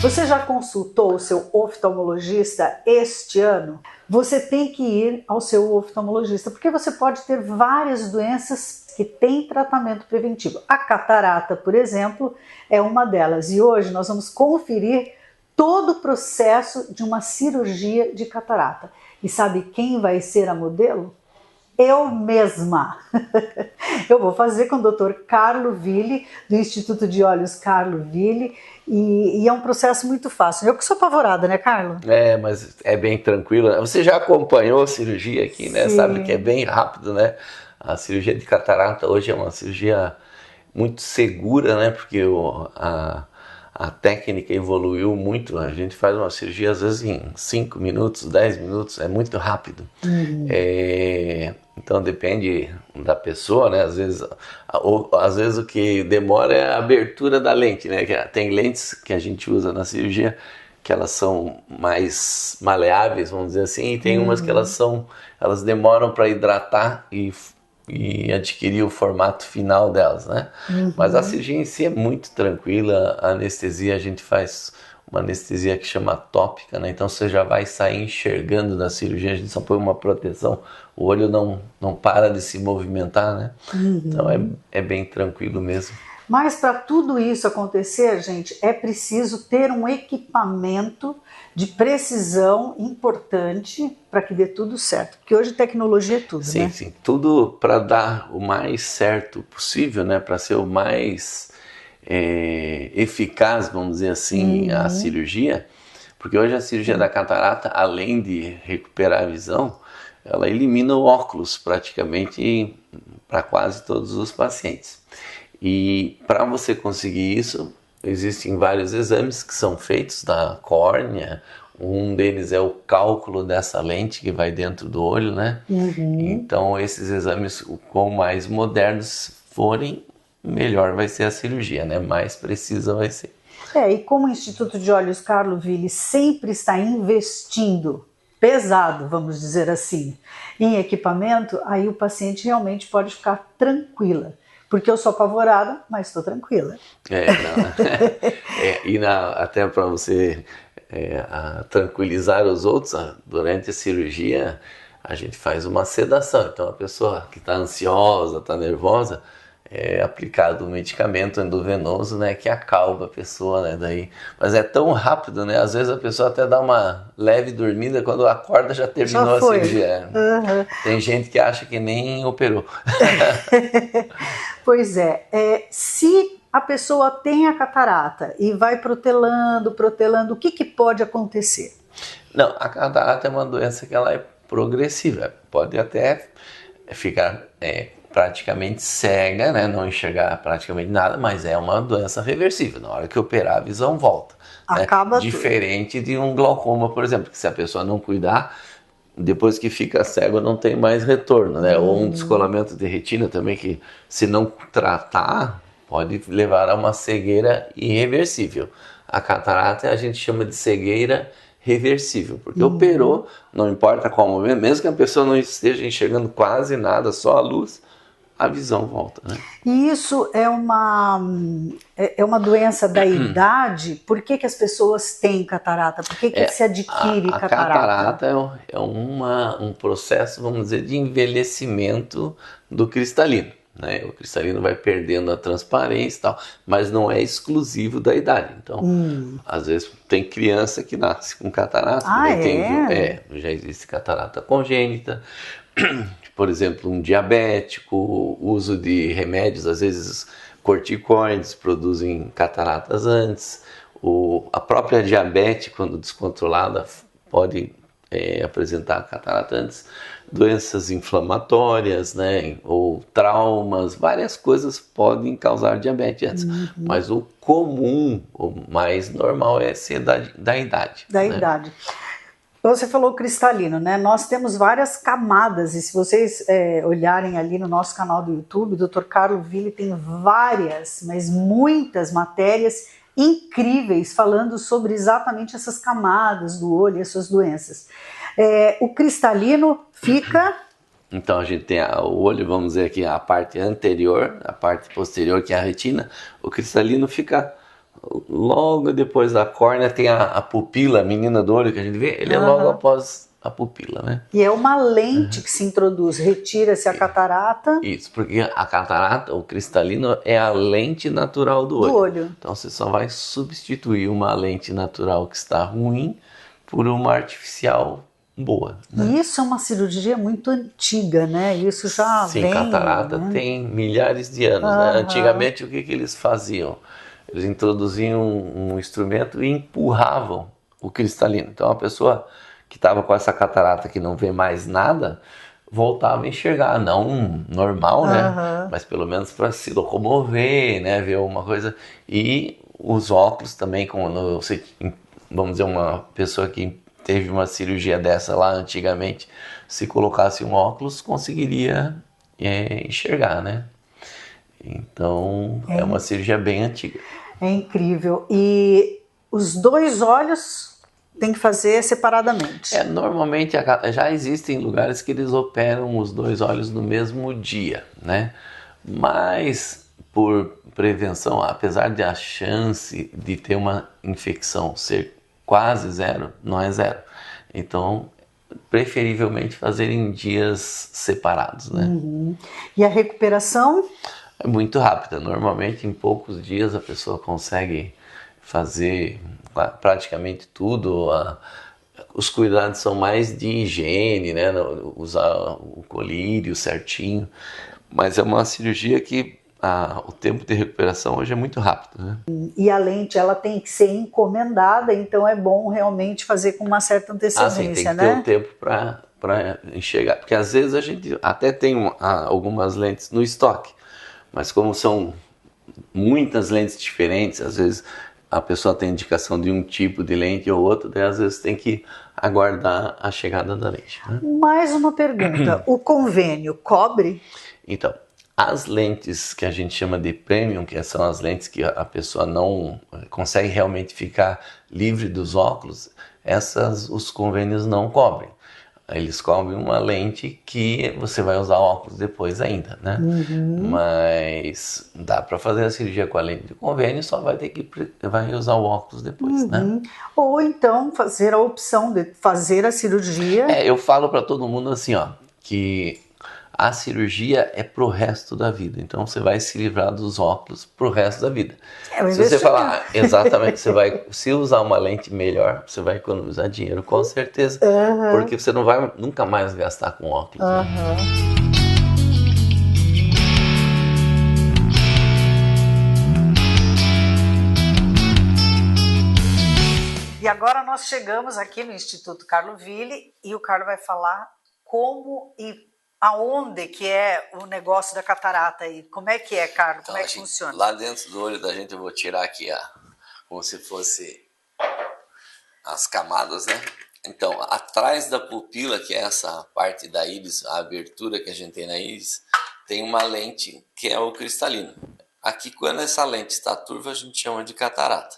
Você já consultou o seu oftalmologista este ano? Você tem que ir ao seu oftalmologista, porque você pode ter várias doenças que têm tratamento preventivo. A catarata, por exemplo, é uma delas. E hoje nós vamos conferir todo o processo de uma cirurgia de catarata. E sabe quem vai ser a modelo? Eu mesma. Eu vou fazer com o Dr. Carlo Ville, do Instituto de Olhos Carlo Ville, e é um processo muito fácil. Eu que sou apavorada, né, Carlo? Mas é bem tranquilo. Você já acompanhou a cirurgia aqui, né? Sim. Sabe que é bem rápido, né? A cirurgia de catarata hoje é uma cirurgia muito segura, né? Porque a técnica evoluiu muito. A gente faz uma cirurgia às vezes em 5 minutos, 10 minutos, é muito rápido. Então depende da pessoa, né? Às vezes o que demora é a abertura da lente, né? Tem lentes que a gente usa na cirurgia que elas são mais maleáveis, vamos dizer assim, e tem umas que elas demoram para hidratar e adquirir o formato final delas, né? Mas a cirurgia em si é muito tranquila. A anestesia, a gente faz uma anestesia que chama tópica, né? Então você já vai sair enxergando da cirurgia, a gente só põe uma proteção, o olho não para de se movimentar, né? Então é bem tranquilo mesmo. Mas para tudo isso acontecer, gente, é preciso ter um equipamento de precisão importante para que dê tudo certo. Porque hoje tecnologia é tudo, sim, né? Sim, tudo para dar o mais certo possível, né? Para ser o mais eficaz, vamos dizer assim, a cirurgia. Porque hoje a cirurgia da catarata, além de recuperar a visão, ela elimina o óculos praticamente para quase todos os pacientes. E para você conseguir isso, existem vários exames que são feitos da córnea. Um deles é o cálculo dessa lente que vai dentro do olho, né? Então esses exames, quanto mais modernos forem, melhor vai ser a cirurgia, né? Mais precisa vai ser. E como o Instituto de Olhos Carlo Ville sempre está investindo pesado, vamos dizer assim, em equipamento, aí o paciente realmente pode ficar tranquila. Porque eu sou apavorada, mas estou tranquila. Até para você tranquilizar os outros, durante a cirurgia a gente faz uma sedação. Então a pessoa que está ansiosa, está nervosa, é aplicado um medicamento endovenoso, né, que acalma a pessoa, né, mas é tão rápido, né, às vezes a pessoa até dá uma leve dormida, quando acorda já terminou a cirurgia. Tem gente que acha que nem operou. Pois se a pessoa tem a catarata e vai protelando, o que pode acontecer? Não, a catarata é uma doença que ela é progressiva, pode até ficar praticamente cega, né? Não enxergar praticamente nada, mas é uma doença reversível. Na hora que operar, a visão volta. Acaba né? Diferente de um glaucoma, por exemplo, que se a pessoa não cuidar, depois que fica cego não tem mais retorno, né? Ou um descolamento de retina também, que se não tratar, pode levar a uma cegueira irreversível. A catarata a gente chama de cegueira reversível, porque operou, não importa qual momento, mesmo que a pessoa não esteja enxergando quase nada, só a luz, a visão volta, né? E isso é uma doença da idade? Por que as pessoas têm catarata? Por que se adquire catarata? A catarata é um processo, vamos dizer, de envelhecimento do cristalino, né? O cristalino vai perdendo a transparência e tal, mas não é exclusivo da idade. Então, às vezes tem criança que nasce com catarata, já existe catarata congênita. Por exemplo, um diabético, o uso de remédios, às vezes corticoides produzem cataratas antes. A própria diabetes, quando descontrolada, pode apresentar catarata antes. Doenças inflamatórias, né, ou traumas, várias coisas podem causar diabetes antes. Mas o comum, o mais normal é ser da idade. Da idade. Você falou cristalino, né? Nós temos várias camadas, e se vocês olharem ali no nosso canal do YouTube, o Dr. Carlo Ville tem várias, mas muitas matérias incríveis falando sobre exatamente essas camadas do olho e as suas doenças. O cristalino fica... Então a gente tem o olho, vamos dizer aqui, a parte anterior, a parte posterior, que é a retina. O cristalino fica Logo depois da córnea tem a pupila, a menina do olho que a gente vê, ele é logo após a pupila, né? E é uma lente que se introduz, retira-se a catarata. Isso, porque a catarata, o cristalino, é a lente natural do olho. Então você só vai substituir uma lente natural que está ruim por uma artificial boa. Né? E isso é uma cirurgia muito antiga, né? Isso já Sim, vem... catarata né? tem milhares de anos. Né? Antigamente, o que eles faziam? Eles introduziam um instrumento e empurravam o cristalino. Então a pessoa que estava com essa catarata que não vê mais nada, voltava a enxergar, não normal, né? Mas pelo menos para se locomover, né? Ver uma coisa. E os óculos também, quando você, vamos dizer, uma pessoa que teve uma cirurgia dessa lá antigamente, se colocasse um óculos, conseguiria enxergar, né? Então é uma cirurgia bem antiga. É incrível. E os dois olhos tem que fazer separadamente. Normalmente já existem lugares que eles operam os dois olhos no mesmo dia, né? Mas por prevenção, apesar de a chance de ter uma infecção ser quase zero, não é zero. Então, preferivelmente fazer em dias separados, né? E a recuperação? É muito rápida. Normalmente, em poucos dias, a pessoa consegue fazer praticamente tudo. Os cuidados são mais de higiene, né? Usar o colírio certinho. Mas é uma cirurgia que o tempo de recuperação hoje é muito rápido, né? E a lente, ela tem que ser encomendada, então é bom realmente fazer com uma certa antecedência, Sim, tem que né? ter o tempo para enxergar. Porque às vezes a gente até tem algumas lentes no estoque, mas como são muitas lentes diferentes, às vezes a pessoa tem indicação de um tipo de lente ou outro, daí às vezes tem que aguardar a chegada da lente. Né? Mais uma pergunta, o convênio cobre? Então, as lentes que a gente chama de premium, que são as lentes que a pessoa não consegue realmente ficar livre dos óculos, essas os convênios não cobrem. Eles cobrem uma lente que você vai usar óculos depois ainda, né? Mas dá para fazer a cirurgia com a lente de convênio, só vai ter que vai usar o óculos depois, né? Ou então fazer a opção de fazer a cirurgia. Eu falo para todo mundo assim, ó, que a cirurgia é pro resto da vida. Então você vai se livrar dos óculos pro resto da vida. Se você falar exatamente, você vai se usar uma lente melhor, você vai economizar dinheiro com certeza, porque você não vai nunca mais gastar com óculos. Né? E agora nós chegamos aqui no Instituto Carlo Willi e o Carlo vai falar como e aonde que é o negócio da catarata aí. Como é que é, Carlo? Como é que funciona? Lá dentro do olho da gente eu vou tirar aqui, como se fosse as camadas, né? Então, atrás da pupila, que é essa parte da íris, a abertura que a gente tem na íris, tem uma lente que é o cristalino. Aqui, quando essa lente está turva, a gente chama de catarata.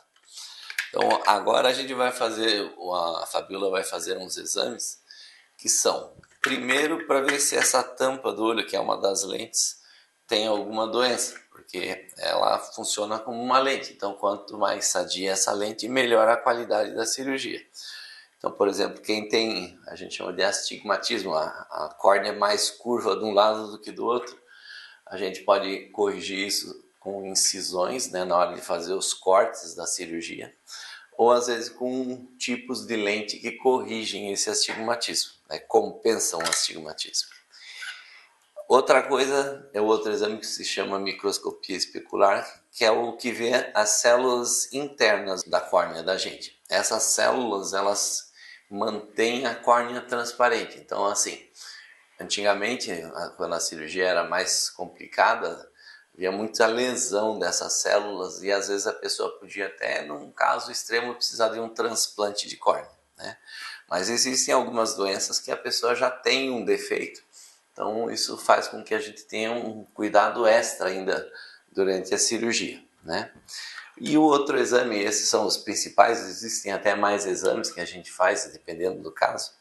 Então, agora a gente vai fazer, a Fabiola vai fazer uns exames que são, primeiro, para ver se essa tampa do olho, que é uma das lentes, tem alguma doença, porque ela funciona como uma lente. Então, quanto mais sadia essa lente, melhor a qualidade da cirurgia. Então, por exemplo, quem tem, a gente chama de astigmatismo, a córnea é mais curva de um lado do que do outro, a gente pode corrigir isso com incisões, né, na hora de fazer os cortes da cirurgia, ou às vezes com tipos de lente que corrigem esse astigmatismo, né, compensam o astigmatismo. Outra coisa é o outro exame que se chama microscopia especular, que é o que vê as células internas da córnea da gente. Essas células, elas mantêm a córnea transparente. Então, assim, antigamente, quando a cirurgia era mais complicada, havia muita lesão dessas células e às vezes a pessoa podia até, num caso extremo, precisar de um transplante de córnea, né? Mas existem algumas doenças que a pessoa já tem um defeito, então isso faz com que a gente tenha um cuidado extra ainda durante a cirurgia, né? E o outro exame, esses são os principais, existem até mais exames que a gente faz, dependendo do caso,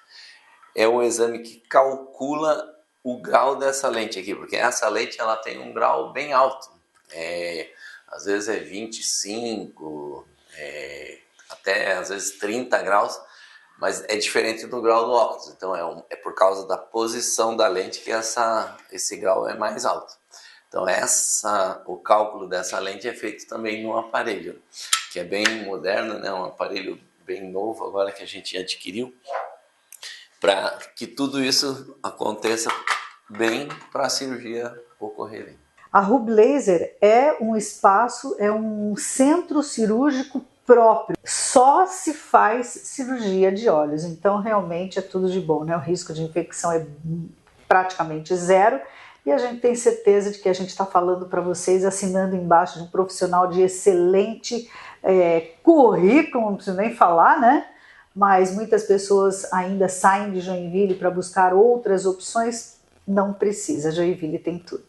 é o exame que calcula o grau dessa lente aqui, porque essa lente ela tem um grau bem alto. às vezes é 25, até às vezes 30 graus, mas é diferente do grau do óculos. Então é por causa da posição da lente que esse grau é mais alto. Então o cálculo dessa lente é feito também no aparelho, que é bem moderno, né? Um aparelho bem novo agora que a gente adquiriu, para que tudo isso aconteça bem para a cirurgia ocorrer bem. A Hub Laser é um espaço, é um centro cirúrgico próprio. Só se faz cirurgia de olhos, então realmente é tudo de bom, né? O risco de infecção é praticamente zero e a gente tem certeza de que a gente está falando para vocês, assinando embaixo de um profissional de excelente currículo, não preciso nem falar, né? Mas muitas pessoas ainda saem de Joinville para buscar outras opções. Não precisa, Joinville tem tudo.